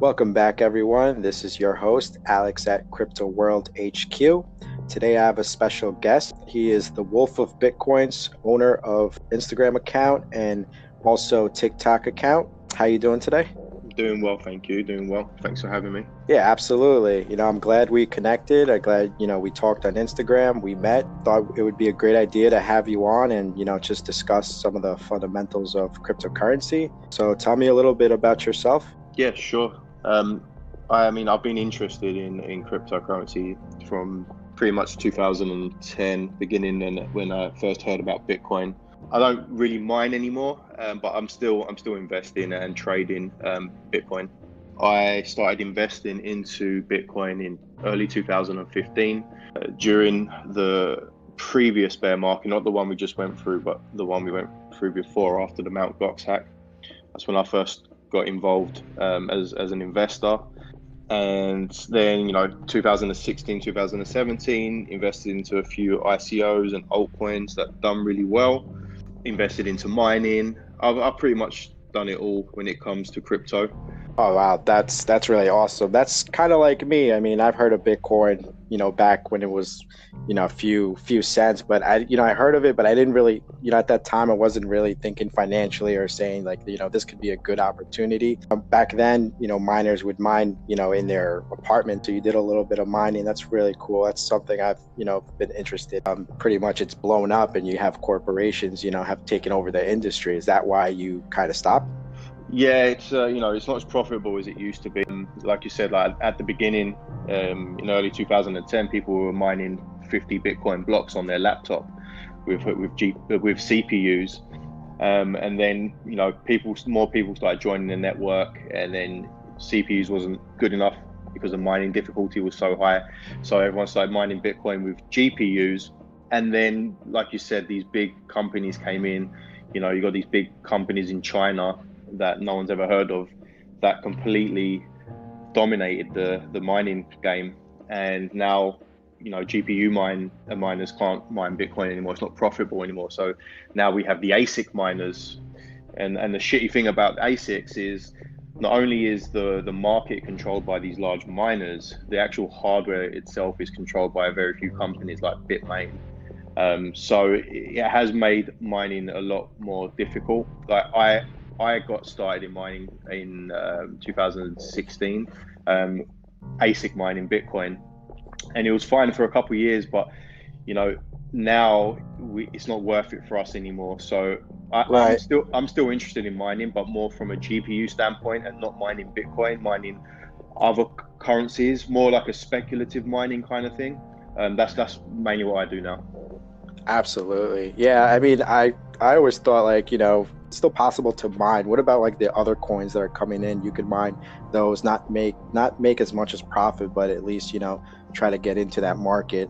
Welcome back, everyone. This is your host, Alex at CryptoWorldHQ. Today, I have a special guest. He is the Wolf of Bitcoins, owner of Instagram account and also TikTok account. How you doing today? Doing well, thank you. Doing well. Thanks for having me. Yeah, absolutely. I'm glad we connected. I'm glad, we talked on Instagram. We met. Thought it would be a great idea to have you on and, just discuss some of the fundamentals of cryptocurrency. So tell me a little bit about yourself. Yeah, sure. I've been interested in cryptocurrency from pretty much 2010, beginning when I first heard about Bitcoin. I don't really mine anymore, but I'm still investing and trading Bitcoin. I started investing into Bitcoin in early 2015 during the previous bear market, not the one we just went through, but the one we went through before after the Mt. Gox hack. That's when I first got involved as an investor. And then, 2016, 2017, invested into a few ICOs and altcoins that done really well. Invested into mining. I've pretty much done it all when it comes to crypto. Oh, wow. That's really awesome. That's kind of like me. I mean, I've heard of Bitcoin, back when it was, a few cents, but I heard of it, but I didn't really, at that time, I wasn't really thinking financially or saying like, this could be a good opportunity. Back then, miners would mine, in their apartment. So you did a little bit of mining. That's really cool. That's something I've, been interested. Pretty much it's blown up and you have corporations, have taken over the industry. Is that why you kind of stopped? Yeah, it's it's not as profitable as it used to be. Like you said, like at the beginning, in early 2010, people were mining 50 Bitcoin blocks on their laptop with CPUs, and then more people started joining the network, and then CPUs wasn't good enough because the mining difficulty was so high, so everyone started mining Bitcoin with GPUs, and then like you said, these big companies came in. You got these big companies in China that no one's ever heard of that completely dominated the mining game, and now GPU miners can't mine Bitcoin anymore. It's not profitable anymore. So now we have the ASIC miners, and the shitty thing about ASICs is not only is the market controlled by these large miners, the actual hardware itself is controlled by a very few companies like Bitmain. So it has made mining a lot more difficult. Like I got started in mining in 2016, ASIC mining Bitcoin, and it was fine for a couple of years, but now it's not worth it for us anymore. So Right. I'm still interested in mining, but more from a GPU standpoint and not mining Bitcoin, mining other currencies, more like a speculative mining kind of thing. That's mainly what I do now. Absolutely. Yeah. I mean, I always thought like, it's still possible to mine. What about like the other coins that are coming in? You could mine those, not make as much as profit, but at least, try to get into that market.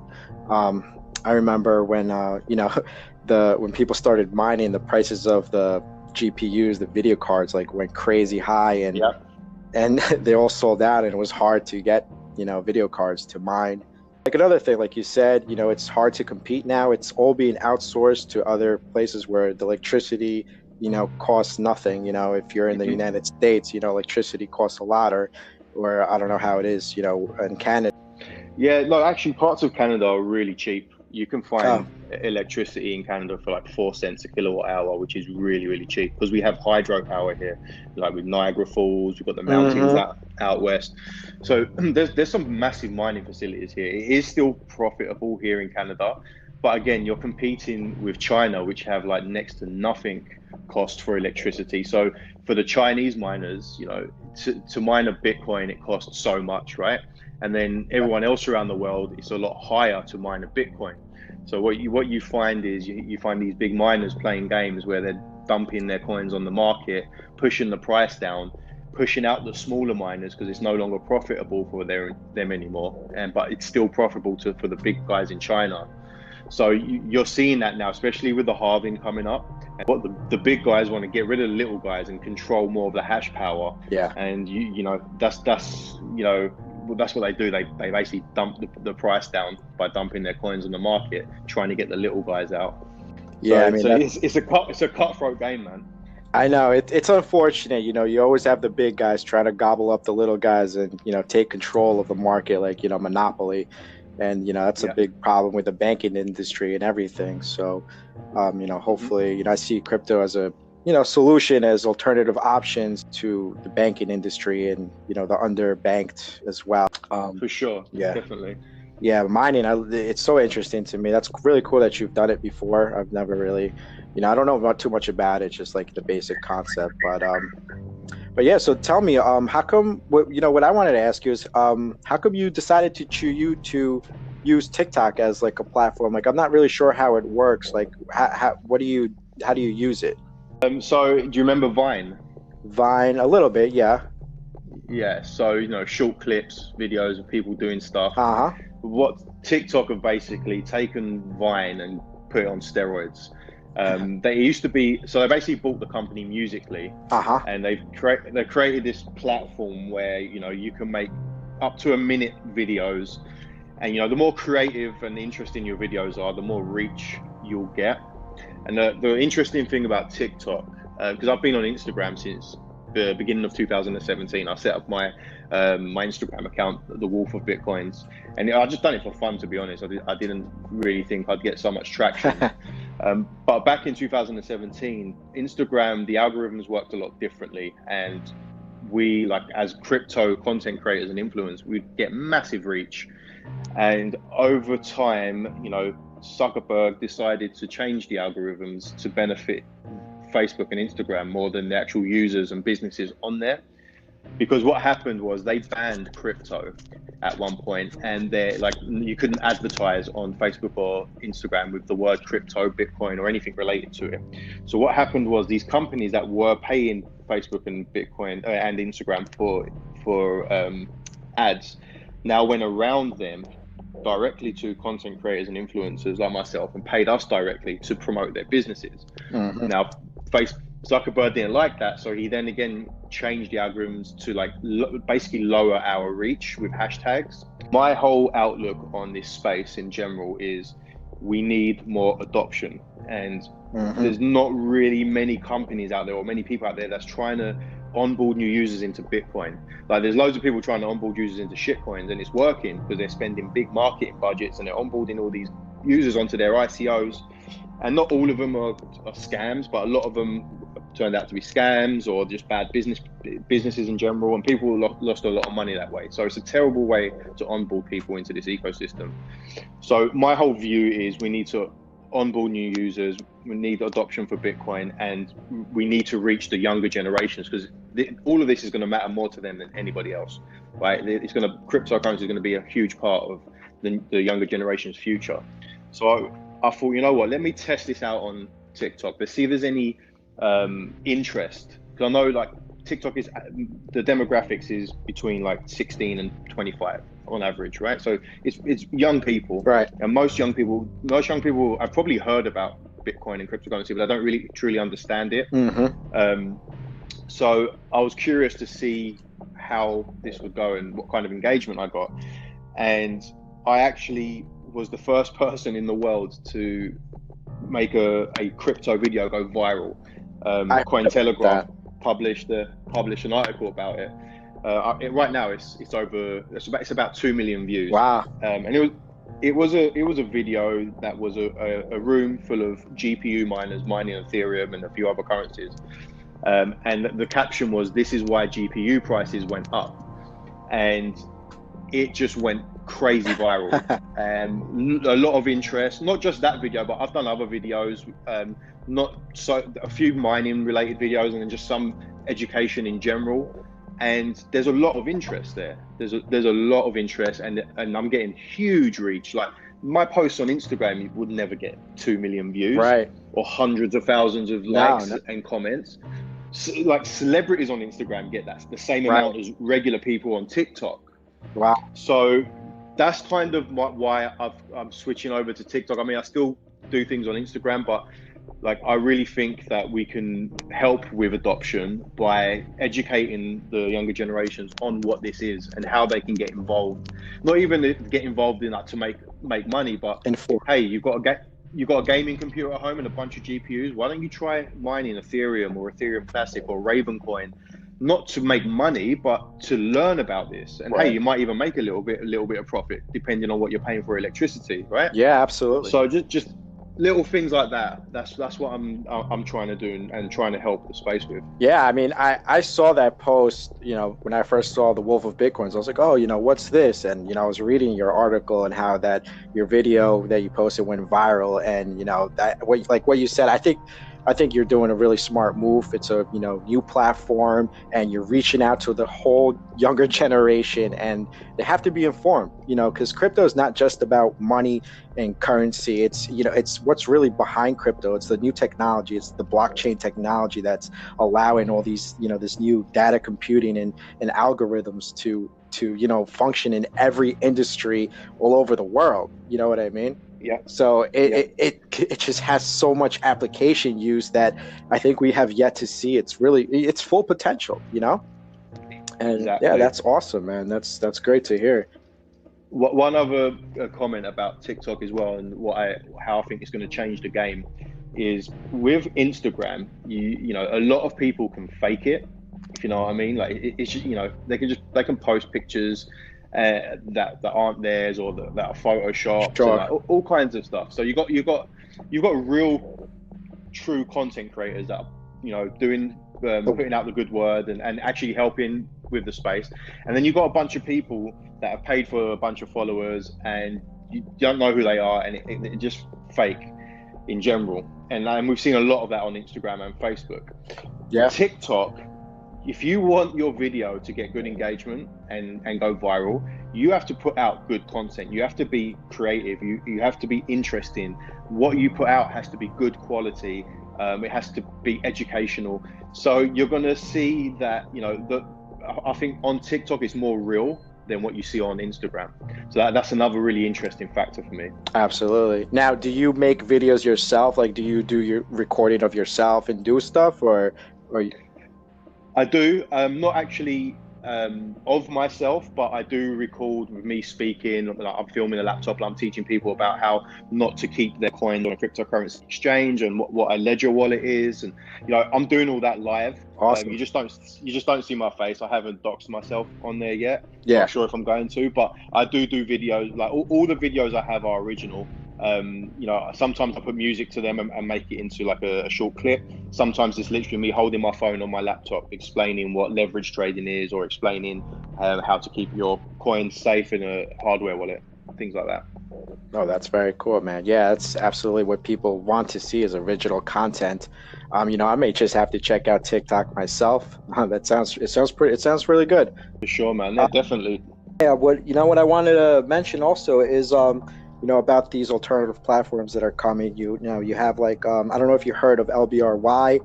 I remember when, when people started mining, the prices of the GPUs, the video cards, like went crazy high, and Yep. and they all sold out, and it was hard to get, video cards to mine. Like another thing, like you said, it's hard to compete now. It's all being outsourced to other places where the electricity, costs nothing. If you're in the United States, electricity costs a lot, or I don't know how it is, in Canada. Yeah, no, actually parts of Canada are really cheap. You can find electricity in Canada for like 4 cents a kilowatt hour, which is really, really cheap because we have hydropower here, like with Niagara Falls, we've got the mountains out west. So there's some massive mining facilities here. It is still profitable here in Canada, but again, you're competing with China, which have like next to nothing cost for electricity. So for the Chinese miners, to mine a Bitcoin, it costs so much, right? And then everyone else around the world, it's a lot higher to mine a Bitcoin. So what you find is you find these big miners playing games where they're dumping their coins on the market, pushing the price down, pushing out the smaller miners because it's no longer profitable for them anymore. But it's still profitable for the big guys in China. So you're seeing that now, especially with the halving coming up. And what the big guys want to get rid of the little guys and control more of the hash power. Yeah. And that's what they do. They basically dump the price down by dumping their coins on the market, trying to get the little guys out. Yeah, So, it's a cutthroat game, man. I know it's unfortunate, you always have the big guys trying to gobble up the little guys and, take control of the market like, monopoly. And, that's a Yeah. big problem with the banking industry and everything. So, Hmm. hopefully, I see crypto as a, solution as alternative options to the banking industry and, the underbanked as well. For sure, Yeah. definitely. Yeah, mining, it's so interesting to me. That's really cool that you've done it before. I've never really, I don't know about too much about it, just like the basic concept. But yeah, so tell me, how come, what I wanted to ask you is, how come you decided to use TikTok as like a platform? Like, I'm not really sure how it works. Like, how do you use it? So do you remember Vine? Vine, a little bit, yeah. Yeah, so short clips, videos of people doing stuff. Uh-huh. What TikTok have basically taken Vine and put it on steroids. They used to be, so they basically bought the company Musically, Uh-huh. and they created this platform where you can make up to a minute videos, and the more creative and interesting your videos are, the more reach you'll get. And the interesting thing about TikTok, because I've been on Instagram since the beginning of 2017. I set up my Instagram account, The Wolf of Bitcoins, and I just done it for fun, to be honest. I didn't really think I'd get so much traction. But back in 2017, Instagram, the algorithms worked a lot differently, and we, like, as crypto content creators and influencers, we'd get massive reach. And over time, Zuckerberg decided to change the algorithms to benefit Facebook and Instagram more than the actual users and businesses on there. Because what happened was they banned crypto at one point, and they, like, you couldn't advertise on Facebook or Instagram with the word crypto, Bitcoin, or anything related to it. So what happened was these companies that were paying Facebook and Bitcoin and Instagram for ads now went around them directly to content creators and influencers like myself and paid us directly to promote their businesses. Hmm. Now, face Zuckerberg didn't like that, so he then again changed the algorithms to, like, basically lower our reach with hashtags. My whole outlook on this space in general is we need more adoption, and Hmm. there's not really many companies out there or many people out there that's trying to onboard new users into Bitcoin. Like, there's loads of people trying to onboard users into shitcoins, and it's working because they're spending big marketing budgets and they're onboarding all these users onto their ICOs. And not all of them are scams, but a lot of them turned out to be scams or just bad businesses in general, and people lost a lot of money that way. So it's a terrible way to onboard people into this ecosystem. So my whole view is we need to onboard new users, we need adoption for Bitcoin, and we need to reach the younger generations, because all of this is going to matter more to them than anybody else, right? Cryptocurrency is going to be a huge part of the younger generation's future. So I thought, you know what, let me test this out on TikTok. Let's see if there's any interest. Because I know, like, TikTok is, the demographics is between like 16 and 25 on average, right? So it's young people, Right. and most young people have probably heard about Bitcoin and cryptocurrency, but I don't really truly understand it. Hmm. So I was curious to see how this would go and what kind of engagement I got. And I actually was the first person in the world to make a crypto video go viral. I heard about Cointelegraph that. published an article about it. Right now it's about 2 million views. Wow. And it was a video that was a room full of GPU miners mining Ethereum and a few other currencies. And the caption was, "This is why GPU prices went up," and it just went crazy viral. And a lot of interest, not just that video, but I've done other videos, not so a few mining related videos, and then just some education in general. And there's a lot of interest there. There's a lot of interest, and I'm getting huge reach. Like, my posts on Instagram, you would never get 2 million views Right. or hundreds of thousands of No, likes no. and comments. So, like, celebrities on Instagram get that the same Right. amount as regular people on TikTok. Wow. So that's kind of why I'm switching over to TikTok. I mean, I still do things on Instagram, but, like, I really think that we can help with adoption by educating the younger generations on what this is and how they can get involved. Not even get involved in that to make money, but Inform. hey, you've got a you've got a gaming computer at home and a bunch of GPUs. Why don't you try mining Ethereum or Ethereum Classic or Ravencoin, not to make money, but to learn about this? And hey, Right. you might even make a little bit of profit depending on what you're paying for electricity, right? Yeah, absolutely. So just little things like that. That's what I'm trying to do and trying to help the space with. Yeah, I mean, I saw that post, when I first saw the Wolf of Bitcoins. I was like, oh, what's this? And, I was reading your article and how that your video that you posted went viral. And, that what you said, I think you're doing a really smart move. It's a, new platform, and you're reaching out to the whole younger generation, and they have to be informed, because crypto is not just about money and currency. It's, it's what's really behind crypto. It's the new technology. It's the blockchain technology that's allowing all these, this new data computing and algorithms to function in every industry all over the world. You know what I mean? Yeah. So it just has so much application use that I think we have yet to see its full potential, And Exactly. yeah, that's awesome, man. That's great to hear. One other comment about TikTok as well, and how I think it's going to change the game, is with Instagram. A lot of people can fake it, if you know what I mean. Like it's just, they can post pictures that aren't theirs, or that are photoshopped, Sure. and all kinds of stuff. So you've got real, true content creators that are, doing putting out the good word and actually helping with the space. And then you've got a bunch of people that have paid for a bunch of followers, and you don't know who they are, and it just fake in general. And we've seen a lot of that on Instagram and Facebook. Yeah. TikTok, if you want your video to get good engagement and go viral, you have to put out good content. You have to be creative. You have to be interesting. What you put out has to be good quality. It has to be educational. So you're going to see that, I think on TikTok it's more real than what you see on Instagram. So that's another really interesting factor for me. Absolutely. Now, do you make videos yourself? Like, do you do your recording of yourself and do stuff, or? I do. Not actually of myself, but I do record with me speaking. I'm filming a laptop, and I'm teaching people about how not to keep their coins on a cryptocurrency exchange, and what a ledger wallet is, and I'm doing all that live. Awesome. You just don't see my face. I haven't doxed myself on there yet. Yeah. Not sure if I'm going to, but I do videos. Like all the videos I have are original. Sometimes I put music to them and make it into like a short clip. Sometimes it's literally me holding my phone on my laptop, explaining what leverage trading is, or explaining how to keep your coins safe in a hardware wallet, things like that. Oh, that's very cool, man. Yeah, that's absolutely what people want to see, is original content. I may just have to check out TikTok myself. It sounds really good. For sure, man. Yeah, definitely. Yeah, what I wanted to mention also is about these alternative platforms that are coming. You have like I don't know if you heard of LBRY,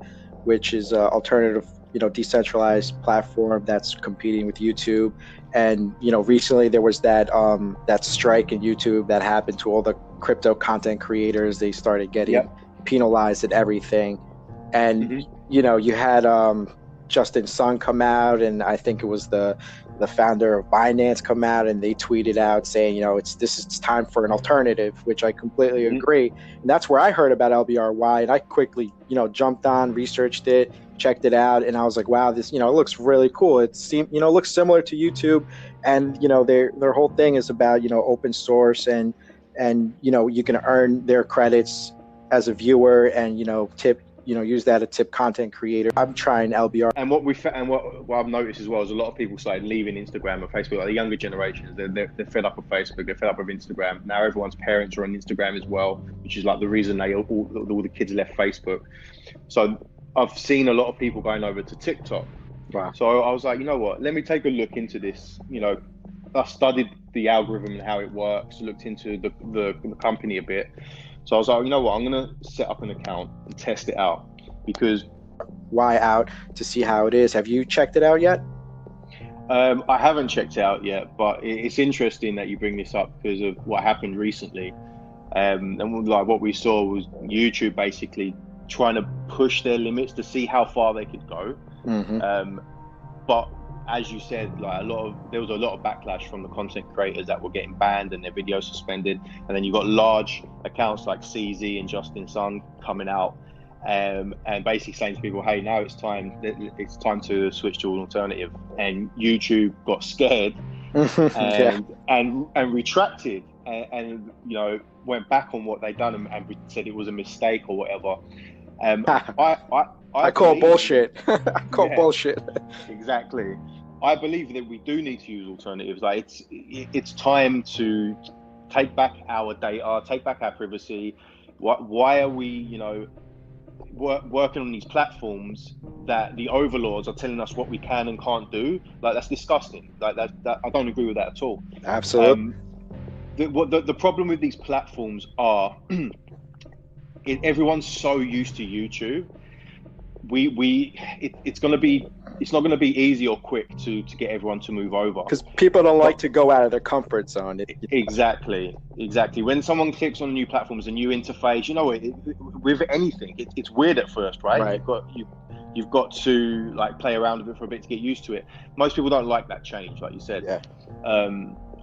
which is an alternative decentralized platform that's competing with YouTube. And recently there was that strike in YouTube that happened to all the crypto content creators. They started getting penalized and everything. And you had Justin Sun come out, and I think it was the founder of Binance come out, and they tweeted out saying, it's time for an alternative, which I completely agree. And that's where I heard about LBRY, and I quickly, jumped on, researched it, checked it out, and I was like, wow, this, it looks really cool. It seemed, looks similar to YouTube, and their whole thing is about, open source, and you can earn their credits as a viewer, and tip, use that to tip content creator. I'm trying LBR. And what I've noticed as well is a lot of people started leaving Instagram and Facebook. Like the younger generations, they're fed up with Facebook. They're fed up with Instagram. Now everyone's parents are on Instagram as well, which is like the reason all the kids left Facebook. So I've seen a lot of people going over to TikTok. Wow. So I was like, you know what? Let me take a look into this. I studied the algorithm and how it works. Looked into the company a bit. So I was like, you know what? I'm gonna set up an account and test it out, because out to see how it is. Have you checked it out yet? I haven't checked it out yet, but it's interesting that you bring this up because of what happened recently. And like what we saw was YouTube basically trying to push their limits to see how far they could go. Mm-hmm. But as you said, like there was a lot of backlash from the content creators that were getting banned and their videos suspended, and then you got large accounts like CZ and Justin Sun coming out, and basically saying to people, "Hey, now it's time to switch to an alternative." And YouTube got scared Yeah. and retracted and went back on what they'd done and said it was a mistake or whatever. I I call believe, bullshit. I call yeah, bullshit. exactly. I believe that we do need to use alternatives. Like it's time to take back our data, take back our privacy. Why are we, working on these platforms that the overlords are telling us what we can and can't do? Like, that's disgusting. Like that I don't agree with that at all. Absolutely. The problem with these platforms are everyone's so used to YouTube. It's not going to be easy or quick to get everyone to move over, Because people don't like to go out of their comfort zone. Exactly. When someone clicks on new platforms, a new interface, with anything, it's weird at first, right? Right. You've got to like play around with it for a bit to get used to it. Most people don't like that change, like you said. Yeah.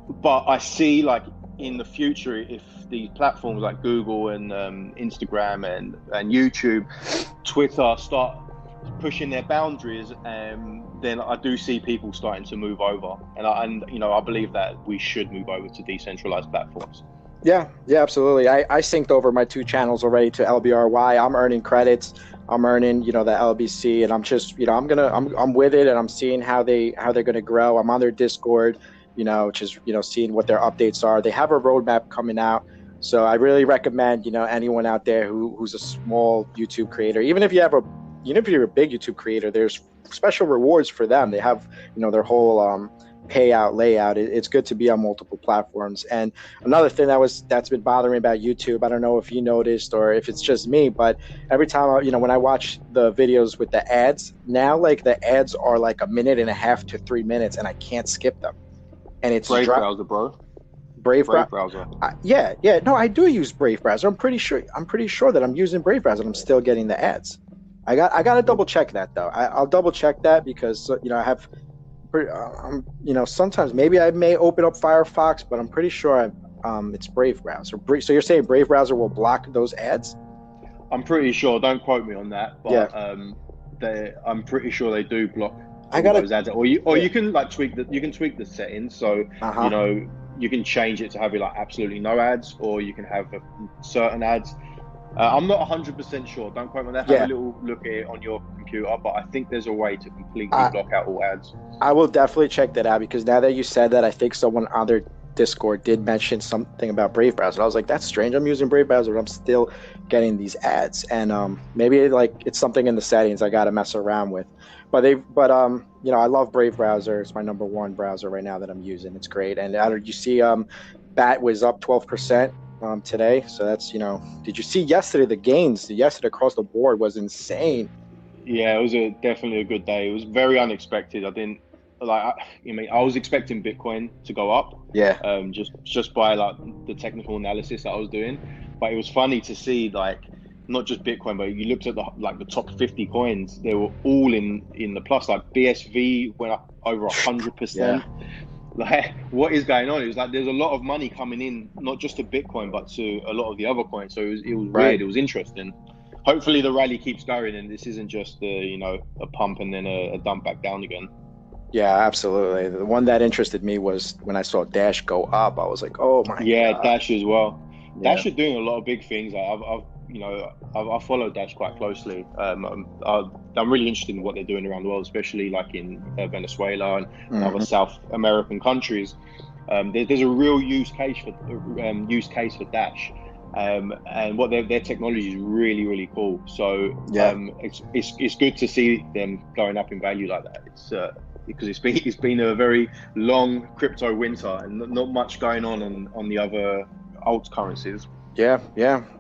But I see, like, in the future, if these platforms like Google and Instagram and YouTube, Twitter start pushing their boundaries, then I do see people starting to move over, and I believe that we should move over to decentralized platforms. Yeah, absolutely. I synced over my 2 channels already to LBRY. I'm earning credits. I'm earning, the LBC, and I'm just, I'm with it, and I'm seeing how they're gonna grow. I'm on their Discord, just seeing what their updates are. They have a roadmap coming out, so I really recommend anyone out there who's a small YouTube creator, even if you're a big YouTube creator, there's special rewards for them. They have their whole payout layout. It's good to be on multiple platforms. And another thing that's been bothering me about YouTube, I don't know if you noticed or if it's just me, but every time when I watch the videos with the ads, now like the ads are like 1.5 to 3 minutes, and I can't skip them. And it's Brave browser, bro. Brave browser. Yeah. No, I do use Brave browser. I'm pretty sure that I'm using Brave browser and I'm still getting the ads. I got to double check that though. I'll double check that because I have, sometimes maybe I may open up Firefox, but I'm pretty sure it's Brave browser. So you're saying Brave browser will block those ads? I'm pretty sure. Don't quote me on that, but yeah. I'm pretty sure they do block those ads. Or you can like tweak the settings. So you can change it to have like absolutely no ads, or you can have certain ads. I'm not 100% sure. Don't quote me on that. Have a little look at it on your computer, but I think there's a way to completely block out all ads. I will definitely check that out, because now that you said that, I think someone on their Discord did mention something about Brave browser. I was like, that's strange. I'm using Brave browser, but I'm still getting these ads. And maybe like it's something in the settings I got to mess around with. But I love Brave browser. It's my #1 browser right now that I'm using. It's great. And you see, BAT was up 12%. Today, so that's did you see yesterday the gains yesterday across the board was insane? Yeah, it was definitely a good day. It was very unexpected. I didn't I was expecting Bitcoin to go up, just by like the technical analysis that I was doing, but it was funny to see like not just Bitcoin, but you looked at the top 50 coins, they were all in the plus. Like BSV went up over 100%. Like, what is going on? It was like there's a lot of money coming in, not just to Bitcoin, but to a lot of the other coins. So it was weird. It was interesting. Hopefully the rally keeps going, and this isn't just a pump and then a dump back down again. Yeah, absolutely. The one that interested me was when I saw Dash go up. I was like, oh my god. Yeah, Dash as well. Dash are doing a lot of big things. I've followed Dash quite closely. I'm really interested in what they're doing around the world, especially like in Venezuela and other South American countries. There's a real use case for Dash, and what their technology is really, really cool. So it's good to see them going up in value like that. It's because it's been a very long crypto winter and not much going on the other alt currencies. Yeah.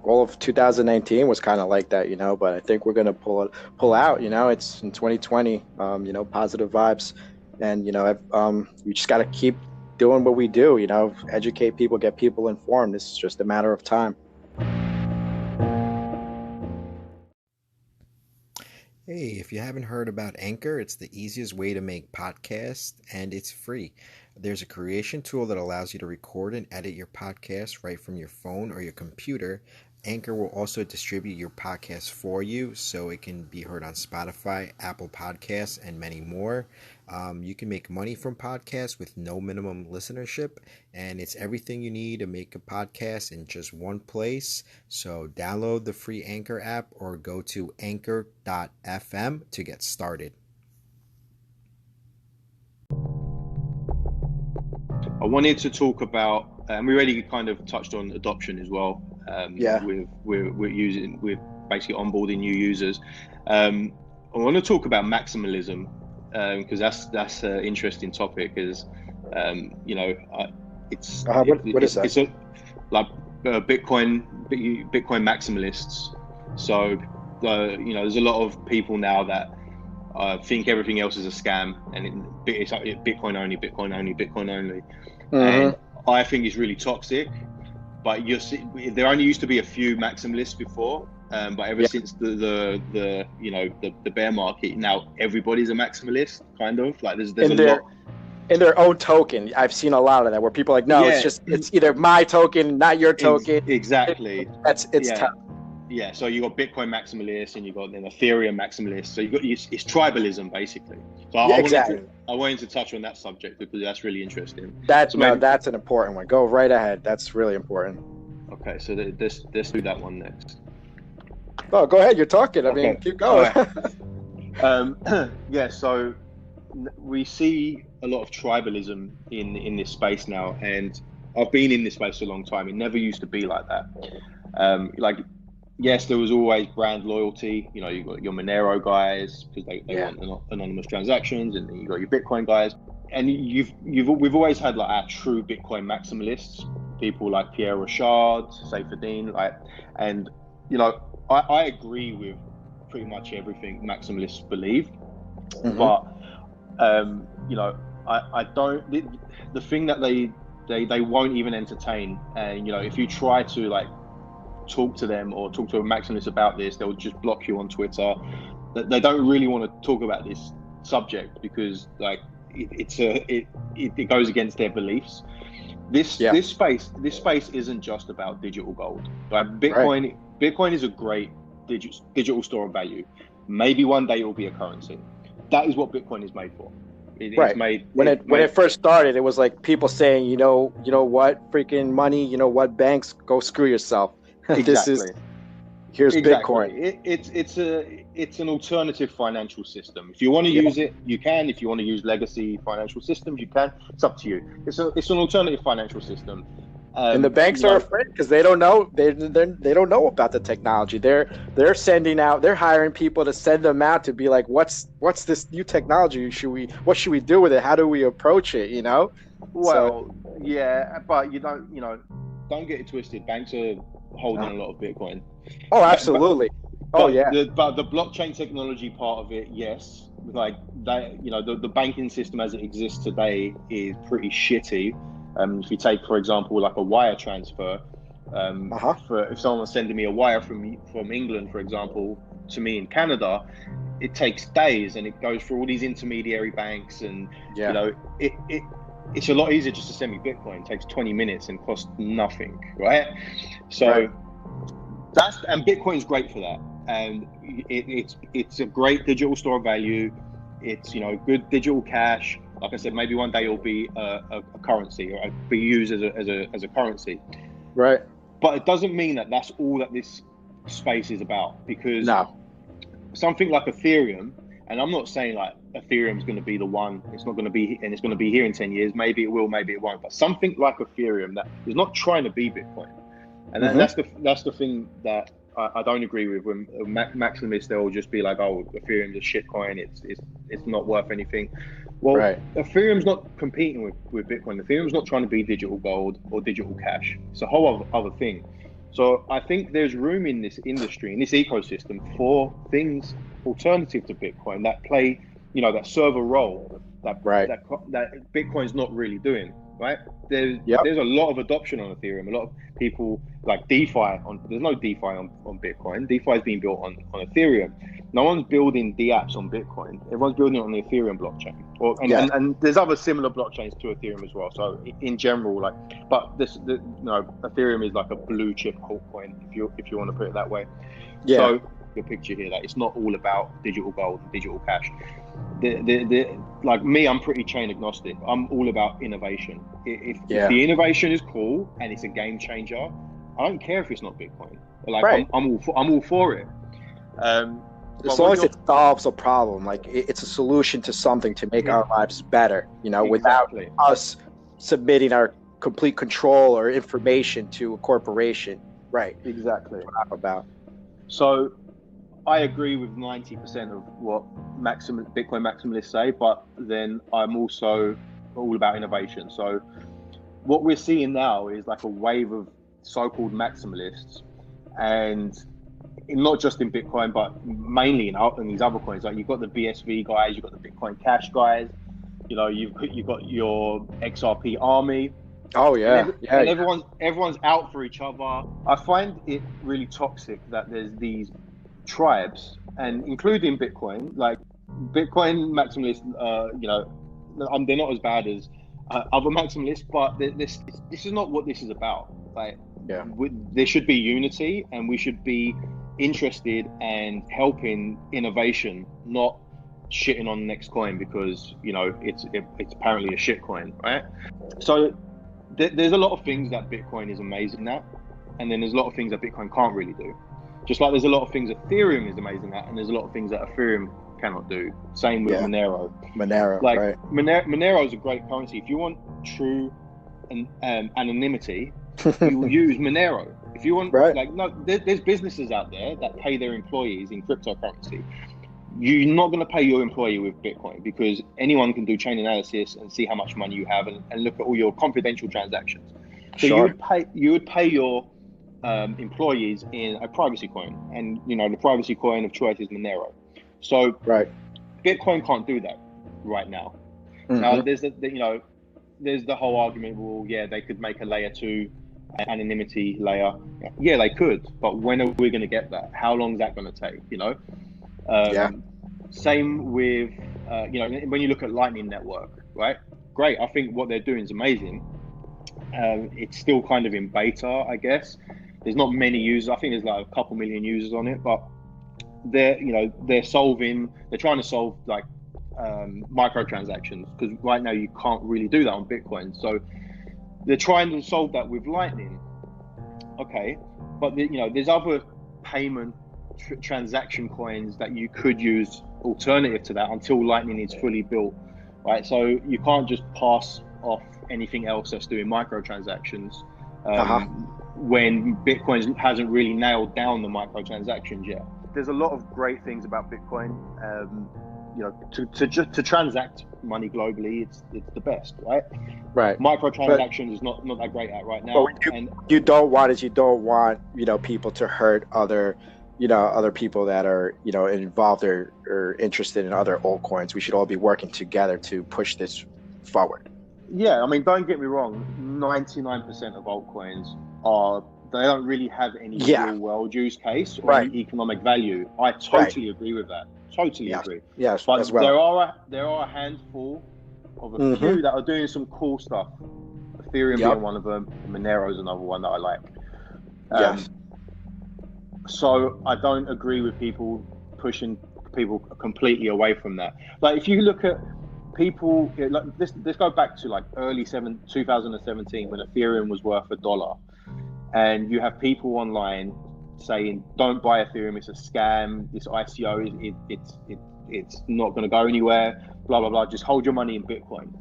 All of 2019 was kind of like that, but I think we're going to pull out, it's in 2020, positive vibes. And, we just got to keep doing what we do, educate people, get people informed. This is just a matter of time. Hey, if you haven't heard about Anchor, it's the easiest way to make podcasts and it's free. There's a creation tool that allows you to record and edit your podcast right from your phone or your computer. Anchor will also distribute your podcast for you so it can be heard on Spotify, Apple Podcasts, and many more. You can make money from podcasts with no minimum listenership, and it's everything you need to make a podcast in just one place. So download the free Anchor app or go to anchor.fm to get started. I wanted to talk about, and we already kind of touched on adoption as well. Yeah. We're basically onboarding new users. I want to talk about maximalism because that's an interesting topic. It's What is that? It's like Bitcoin maximalists. So there's a lot of people now that think everything else is a scam, and it's like Bitcoin only, Bitcoin only, Bitcoin only. And I think it's really toxic. But there only used to be a few maximalists before, but ever since the bear market, now everybody's a maximalist, kind of. Like there's a lot in their own token. I've seen a lot of that where people are like, no, it's either my token, not your token. Exactly. It's tough. Yeah, so you got Bitcoin maximalists and you got then Ethereum maximalists. So it's tribalism basically. So I wanted to touch on that subject because that's really interesting. That's an important one. Go right ahead. That's really important. Okay, so let's do that one next. Oh, go ahead. You're talking. I mean, keep going. Right. So we see a lot of tribalism in this space now, and I've been in this space a long time. It never used to be like that. Yes, there was always brand loyalty. You got your Monero guys because they want anonymous transactions, and then you got your Bitcoin guys. And we've always had like our true Bitcoin maximalists, people like Pierre Rochard, Saifedean, and I agree with pretty much everything maximalists believe, but I don't. The thing that they won't even entertain, and if you try to talk to them or talk to a maximalist about this, they'll just block you on Twitter. They don't really want to talk about this subject because it goes against their beliefs. This space isn't just about digital gold. Bitcoin is a great digital store of value. Maybe one day it will be a currency. That is what Bitcoin is made for. It's made when it first started. It was like people saying, you know what, freaking money. You know what, banks, go screw yourself. Exactly. Here's Bitcoin. It's an alternative financial system. If you want to use it, you can. If you want to use legacy financial systems, you can. It's up to you. It's an alternative financial system. And the banks are afraid because they don't know. They don't know about the technology. They're hiring people to send them out to be like, what's this new technology? What should we do with it? How do we approach it? But don't get it twisted. Banks are holding a lot of Bitcoin. Oh, absolutely. But the blockchain technology part of it, yes. The banking system as it exists today is pretty shitty. If you take, for example, like a wire transfer, for if someone's sending me a wire from England, for example, to me in Canada, it takes days and it goes through all these intermediary banks, and it's a lot easier just to send me Bitcoin. It takes 20 minutes and costs nothing, right? So and Bitcoin's great for that, and it's a great digital store of value. It's good digital cash. Like I said, maybe one day it'll be a currency or be used as a currency. Right. But it doesn't mean that that's all that this space is about, because something like Ethereum, and I'm not saying like Ethereum is going to be the one. It's not going to be, and it's going to be here in 10 years. Maybe it will, maybe it won't. But something like Ethereum that is not trying to be Bitcoin, and that's the thing that I don't agree with. When maximalists, they'll just be like, "Oh, Ethereum's a shit coin. It's not worth anything." Well, Ethereum's not competing with Bitcoin. Ethereum's not trying to be digital gold or digital cash. It's a whole other thing. So I think there's room in this industry, in this ecosystem, for things alternative to Bitcoin that play, that serve a role that Bitcoin's not really doing. Right? There's a lot of adoption on Ethereum. A lot of people like DeFi. There's no DeFi on Bitcoin. DeFi is being built on Ethereum. No one's building the apps on Bitcoin. Everyone's building it on the Ethereum blockchain, and there's other similar blockchains to Ethereum as well. So in general, like, but Ethereum is like a blue chip altcoin, if you want to put it that way. Yeah. So your picture here, that it's not all about digital gold and digital cash. Like me, I'm pretty chain agnostic. I'm all about innovation. If the innovation is cool and it's a game changer, I don't care if it's not Bitcoin. Like, right. I'm all for it. As long as it solves a problem, like it's a solution to something to make our lives better, without us submitting our complete control or information to a corporation. Right. Exactly. That's what I'm about. So I agree with 90% of what Bitcoin maximalists say, but then I'm also all about innovation. So what we're seeing now is like a wave of so-called maximalists, and not just in Bitcoin, but mainly in these other coins. Like, you've got the BSV guys, you've got the Bitcoin Cash guys, you've got your XRP army. Oh yeah, and everyone's out for each other. I find it really toxic that there's these tribes, and including Bitcoin, like Bitcoin maximalists. They're not as bad as other maximalists, but this is not what this is about. Like, there should be unity, and we should be interested and helping innovation, not shitting on the next coin because it's apparently a shit coin, right? So there's a lot of things that Bitcoin is amazing at, and then there's a lot of things that Bitcoin can't really do. Just like there's a lot of things that Ethereum is amazing at, and there's a lot of things that Ethereum cannot do. Same with Monero. Like, right. Monero is a great currency. If you want true anonymity, you use Monero. If you want, there's businesses out there that pay their employees in cryptocurrency. You're not going to pay your employee with Bitcoin because anyone can do chain analysis and see how much money you have and look at all your confidential transactions. So you would pay your employees in a privacy coin, and the privacy coin of choice is Monero. So Bitcoin can't do that right now. Mm-hmm. Now there's the whole argument. Well, they could make a layer 2 anonymity layer. Yeah, they could, but when are we going to get that? How long is that going to take? Same with when you look at Lightning Network, right? Great, I think what they're doing is amazing. It's still kind of in beta, I guess. There's not many users. I think there's like a couple million users on it, but they're trying to solve like microtransactions, because right now you can't really do that on Bitcoin. So they're trying to solve that with Lightning. Okay, but there's other payment transaction coins that you could use alternative to that until Lightning is fully built, right? So you can't just pass off anything else that's doing microtransactions when Bitcoin hasn't really nailed down the microtransactions yet. There's a lot of great things about Bitcoin. To transact money globally, it's the best, right? Right. Microtransactions is not that great at right now. You don't want people to hurt other people that are involved or interested in other altcoins. We should all be working together to push this forward. Yeah, I mean, don't get me wrong. 99% of altcoins they don't really have any real world use case or any economic value. I totally agree with that. Totally agree. Yes, but as well. there are a handful of a few that are doing some cool stuff. Ethereum being one of them. Monero is another one that I like. Yes. So I don't agree with people pushing people completely away from that. Like, if you look at people, let's go back to like early 2017 when Ethereum was worth $1, and you have people online saying, "Don't buy Ethereum; it's a scam. This ICO it's not going to go anywhere. Blah blah blah. Just hold your money in Bitcoin."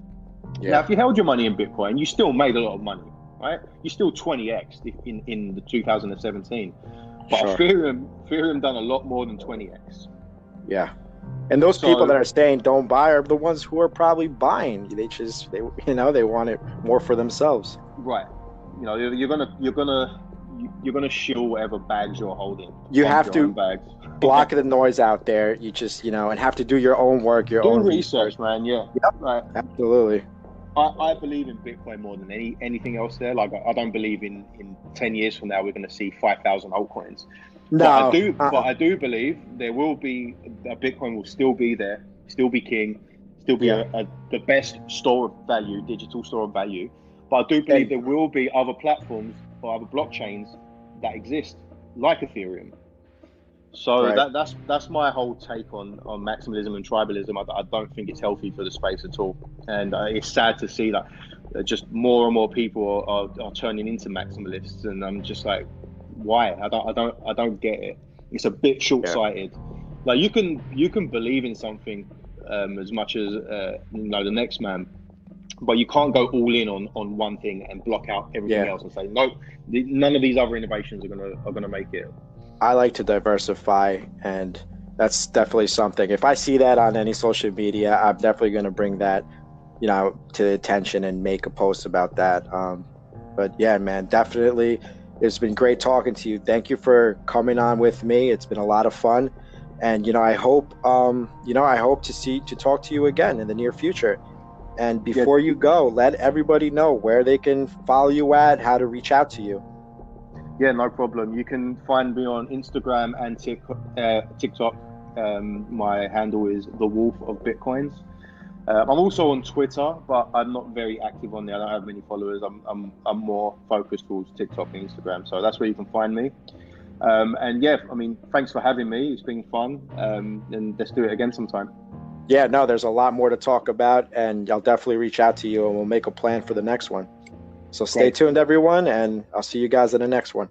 Yeah. Now, if you held your money in Bitcoin, you still made a lot of money, right? You still 20x in the 2017. But Ethereum done a lot more than 20x. Yeah, and those people that are saying don't buy are the ones who are probably buying. They want it more for themselves. Right. You're gonna shill whatever bags you're holding. You have to block the noise out there. You just and have to do your own work, your own research, man. Yeah. Yep. Right. Absolutely. I believe in Bitcoin more than anything else there. Like I don't believe in 10 years from now we're going to see 5,000 altcoins. No, But I do believe there will be a Bitcoin will still be there, still be king, still be yeah, the best store of value, digital store of value. But I do believe and there will be other platforms or other blockchains that exist, like Ethereum. So right. that's my whole take on maximalism and tribalism. I don't think it's healthy for the space at all, and it's sad to see that just more and more people are turning into maximalists, and I'm just like, why? I don't get it. It's a bit Yeah, short-sighted. Like you can believe in something as much as the next man, but you can't go all in on one thing and block out everything yeah. else and say no, none of these other innovations are gonna make it. I like to diversify, and that's definitely something. If I see that on any social media, I'm definitely going to bring that, to the attention and make a post about that. But yeah, man, definitely, it's been great talking to you. Thank you for coming on with me. It's been a lot of fun, and I hope to talk to you again in the near future. And Yeah, before you go, let everybody know where they can follow you at, how to reach out to you. yeah, no problem. You can find me on Instagram and TikTok. My handle is the Wolf of Bitcoins. I'm also on Twitter, but I'm not very active on there. I don't have many followers. I'm more focused towards TikTok and Instagram. So that's where you can find me. And yeah, I mean, thanks for having me. It's been fun. And let's do it again sometime. Yeah, no, there's a lot more to talk about, and I'll definitely reach out to you and we'll make a plan for the next one. So stay Great. tuned, everyone, and I'll see you guys in the next one.